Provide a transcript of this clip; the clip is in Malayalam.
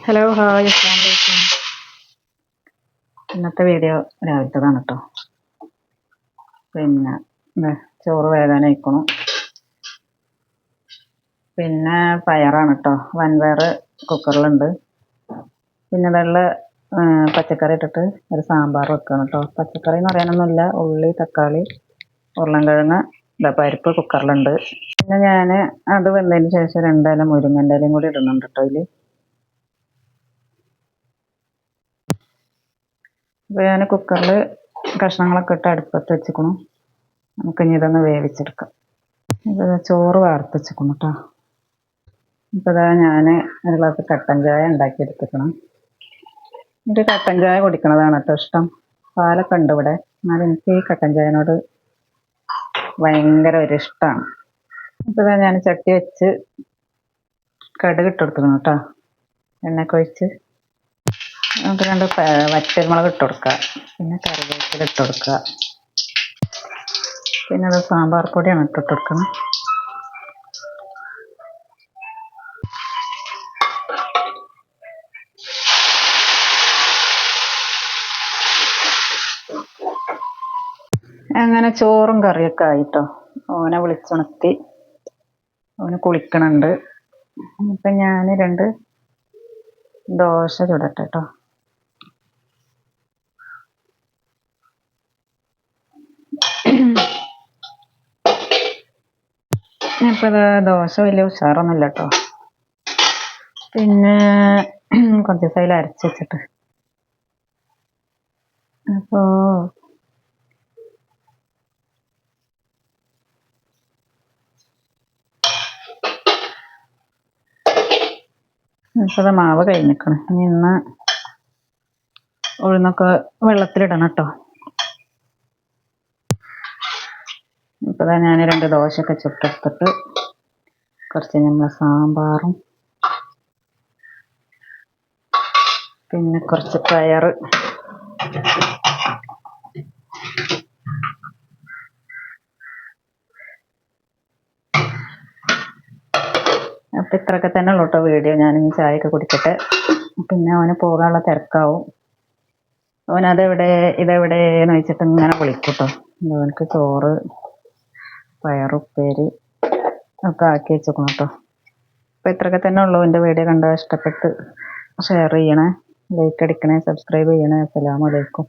ഹലോ ഹായ് അസ്സലാമു അലൈക്കും. ഇന്നത്തെ വീഡിയോ രാവിലത്തേതാണ് കേട്ടോ. പിന്നെ ചോറ് വേകാനായിക്കണു. പിന്നെ പയറാണ് കേട്ടോ, വൻപയർ കുക്കറിലുണ്ട്. പിന്നെ പച്ചക്കറി ഇട്ടിട്ട് ഒരു സാമ്പാർ വെക്കണം കേട്ടോ. പച്ചക്കറി എന്ന് പറയാനൊന്നുമില്ല, ഉള്ളി, തക്കാളി, ഉരുളൻകിഴങ്ങ്, പരിപ്പ് കുക്കറിലുണ്ട്. പിന്നെ ഞാൻ അത് വെന്തതിന് ശേഷം 2 ഇല മുരിങ്ങൻ്റെ ഇലയും കൂടി ഇടുന്നുണ്ട് കേട്ടോ അതിൽ. അപ്പോൾ ഞാൻ കുക്കറിൽ കഷ്ണങ്ങളൊക്കെ ഇട്ട് അടുപ്പത്ത് വെച്ചിക്കണം. നമുക്ക് ഇനി ഇതൊന്ന് വേവിച്ചെടുക്കാം. ഇപ്പോൾ ചോറ് വാർത്ത് വെച്ചിക്കണം കേട്ടോ. ഇപ്പോൾ ഞാൻ ഒരു ഗ്ലാസ് കട്ടൻ ചായ ഉണ്ടാക്കിയെടുത്തിക്കണം. എനിക്ക് കട്ടൻ ചായ കുടിക്കണതാണ് കേട്ടോ ഇഷ്ടം. പാലൊക്കെ ഉണ്ട് ഇവിടെ, എന്നാലും എനിക്ക് ഈ കട്ടൻ ചായനോട് ഭയങ്കര ഒരു ഇഷ്ടമാണ്. ഇപ്പോൾ ഞാൻ ചട്ടി വെച്ച് കടുക് ഇട്ടെടുക്കണം കേട്ടോ. എണ്ണയൊക്കെ ഒഴിച്ച് നമുക്ക് 2 വറ്റൽമുളക് ഇട്ട് കൊടുക്കുക. പിന്നെ കറിവേപ്പില ഇട്ട് കൊടുക്കുക. പിന്നെ അത് സാമ്പാർ പൊടിയാണ് ഇട്ടിട്ട് കൊടുക്കുന്നത്. അങ്ങനെ ചോറും കറിയൊക്കെ ആയിട്ടോ. ഓനെ വിളിച്ചുണർത്തി, ഓന് കുളിക്കണുണ്ട്. ഇപ്പം ഞാൻ 2 ദോശ ചുടട്ടെ കേട്ടോ. ഇപ്പം ദോശ വലിയ ഉഷാറൊന്നുമില്ല കേട്ടോ. പിന്നെ കുറച്ച് ദിവസമായി അരച്ച് വെച്ചിട്ട്. അപ്പോൾ ഇപ്പോൾ മാവ് കഴിഞ്ഞിക്കണം. ഇന്ന് ഉഴുന്നൊക്കെ വെള്ളത്തിലിടണം കേട്ടോ. ഇപ്പോൾ ഞാൻ 2 ദോശയൊക്കെ ചുട്ടെടുത്തിട്ട് കുറച്ച് നമ്മളെ സാമ്പാറും പിന്നെ കുറച്ച് പയർ, അപ്പം ഇത്രയൊക്കെ തന്നെ ഉള്ളൂ കേട്ടോ വീഡിയോ. ഞാനിനി ചായയൊക്കെ കുടിക്കട്ടെ. പിന്നെ അവന് പോകാനുള്ള തിരക്കാവും. അവനതെവിടെ ഇതെവിടെയെന്ന് വെച്ചിട്ട് ഇങ്ങനെ വിളിക്കും കേട്ടോ. അവനക്ക് ചോറ്, പയറുപ്പേരി ഒക്കെ ആക്കി വെച്ചേക്കണം കേട്ടോ. അപ്പോൾ ഇത്രയൊക്കെ തന്നെ ഉള്ളൂ. എൻ്റെ വീഡിയോ കണ്ടാൽ ഇഷ്ടപ്പെട്ട് ഷെയർ ചെയ്യണേ, ലൈക്ക് അടിക്കണേ, സബ്സ്ക്രൈബ് ചെയ്യണേ. അസ്സലാമു അലൈക്കും.